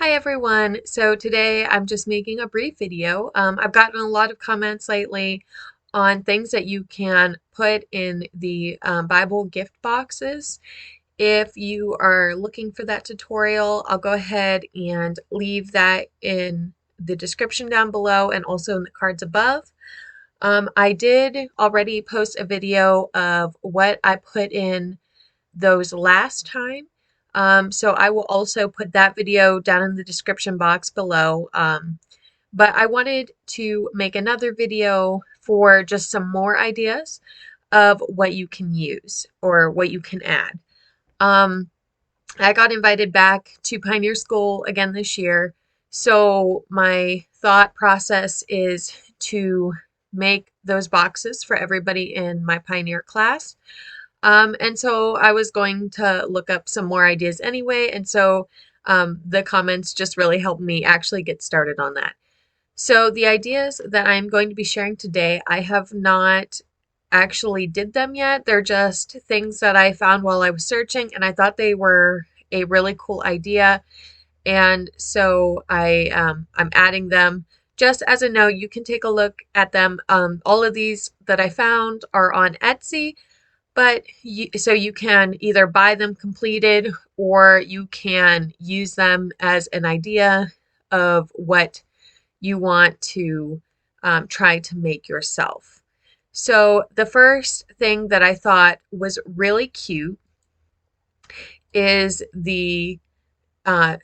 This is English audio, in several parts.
Hi everyone. So today I'm just making a brief video. I've gotten a lot of comments lately on things that you can put in the Bible gift boxes. If you are looking for that tutorial, I'll go ahead and leave that in the description down below and also in the cards above. I did already post a video of what I put in those last time. So I will also put that video down in the description box below. But I wanted to make another video for just some more ideas of what you can use or what you can add. Um, I got invited back to Pioneer School again this year. So my thought process is to make those boxes for everybody in my Pioneer class. And so I was going to look up some more ideas anyway, and so the comments just really helped me actually get started on that. So the ideas that I'm going to be sharing today, I have not actually did them yet. They're just things that I found while I was searching, and I thought they were a really cool idea, and so I'm adding them. Just as a note, you can take a look at them. All of these that I found are on Etsy. But so you can either buy them completed or you can use them as an idea of what you want to try to make yourself. So the first thing that I thought was really cute is the uh,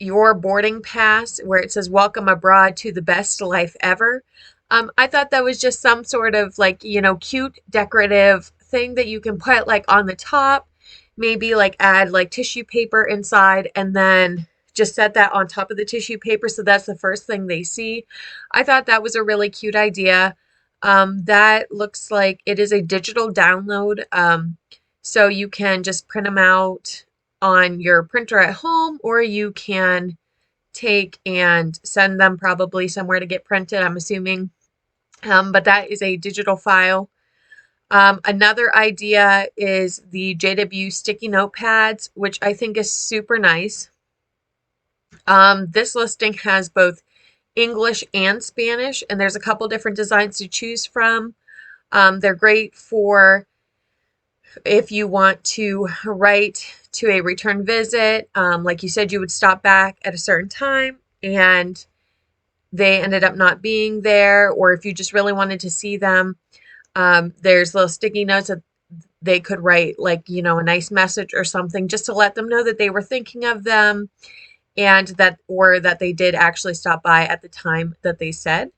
your boarding pass where it says welcome abroad to the best life ever. I thought that was just some sort of like, cute decorative thing that you can put like on the top, maybe like add like tissue paper inside and then just set that on top of the tissue paper so that's the first thing they see. I thought that was a really cute idea. That looks like it is a digital download. So you can just print them out on your printer at home, or you can take and send them probably somewhere to get printed, I'm assuming. But that is a digital file. Another idea is the JW sticky note pads, which I think is super nice. This listing has both English and Spanish, and there's a couple different designs to choose from. They're great for if you want to write to a return visit, like you said, you would stop back at a certain time and they ended up not being there, or if you just really wanted to see them, there's little sticky notes that they could write, like, a nice message or something just to let them know that they were thinking of them and that they did actually stop by at the time that they said.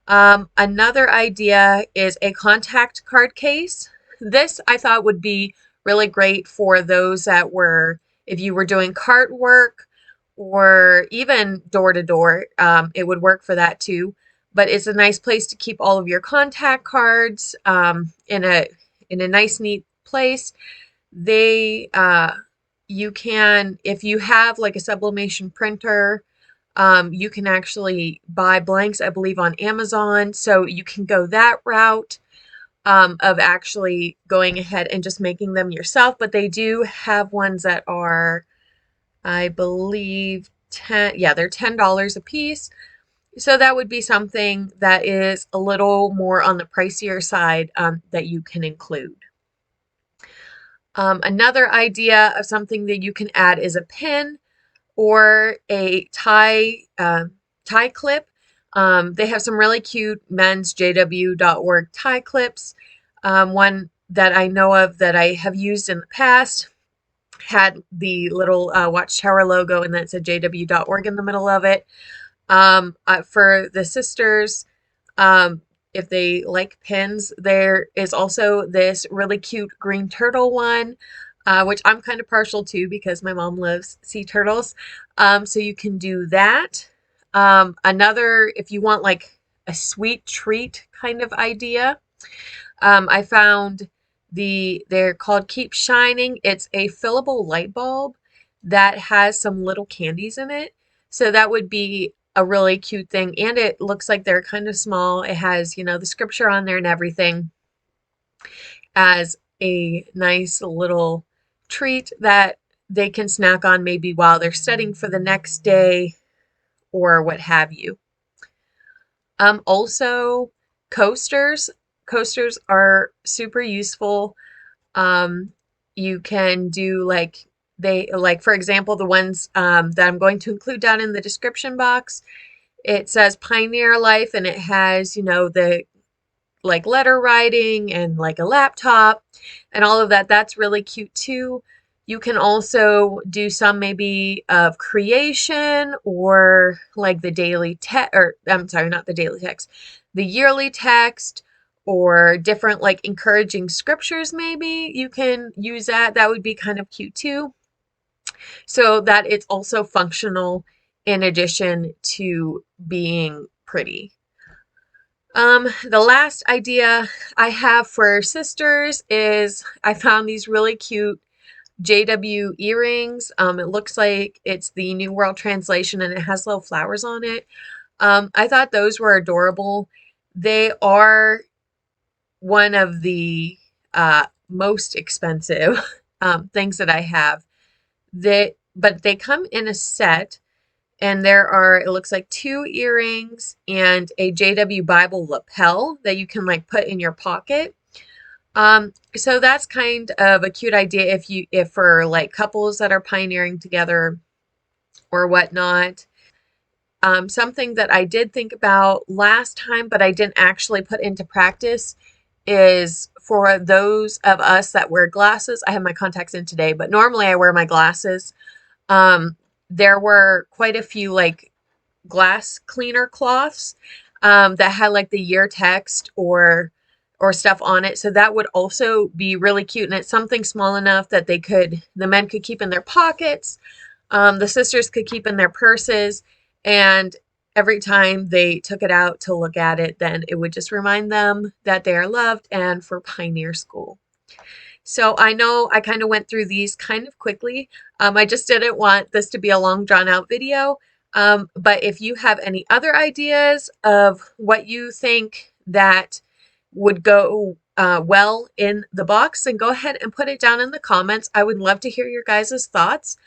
Another idea is a contact card case. This I thought would be really great for those that were, if you were doing cart work or even door to door, it would work for that too. But it's a nice place to keep all of your contact cards in a nice, neat place. They You can, if you have like a sublimation printer, you can actually buy blanks, I believe, on Amazon. So you can go that route of actually going ahead and just making them yourself. But they do have ones that are, I believe, they're $10 a piece. So that would be something that is a little more on the pricier side that you can include. Another idea of something that you can add is a pin or a tie clip. They have some really cute men's JW.org tie clips. One that I know of that I have used in the past had the little Watchtower logo and that said JW.org in the middle of it. For the sisters, if they like pins, there is also this really cute green turtle one, which I'm kind of partial to because my mom loves sea turtles. So you can do that. Another, if you want like a sweet treat kind of idea, I found they're called Keep Shining. It's a fillable light bulb that has some little candies in it. So that would be a really cute thing. And it looks like they're kind of small. It has, the scripture on there and everything as a nice little treat that they can snack on maybe while they're studying for the next day or what have you. Also, coasters. Coasters are super useful. Um, you can do like for example, the ones that I'm going to include down in the description box. It says Pioneer Life, and it has, the like letter writing and like a laptop and all of that. That's really cute too. You can also do some maybe of creation or like the daily text, or I'm sorry, not the daily text, the yearly text, or different like encouraging scriptures. Maybe you can use that. That would be kind of cute too. So that it's also functional in addition to being pretty. The last idea I have for sisters is I found these really cute JW earrings. It looks like it's the New World Translation and it has little flowers on it. I thought those were adorable. They are one of the most expensive things that I have. But they come in a set, and there are, it looks like, two earrings and a JW Bible lapel that you can like put in your pocket. So that's kind of a cute idea if for like couples that are pioneering together or whatnot. Something that I did think about last time, but I didn't actually put into practice, is for those of us that wear glasses. I have my contacts in today, but normally I wear my glasses. Um, there were quite a few like glass cleaner cloths that had like the year text or stuff on it. So that would also be really cute. And it's something small enough that the men could keep in their pockets. The sisters could keep in their purses. And every time they took it out to look at it, then it would just remind them that they are loved and for Pioneer School. So I know I kind of went through these kind of quickly. I just didn't want this to be a long drawn out video. But if you have any other ideas of what you think that would go well in the box, then go ahead and put it down in the comments. I would love to hear your guys' thoughts.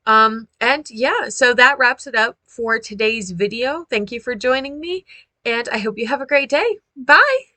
And yeah, so that wraps it up for today's video. Thank you for joining me, and I hope you have a great day. Bye!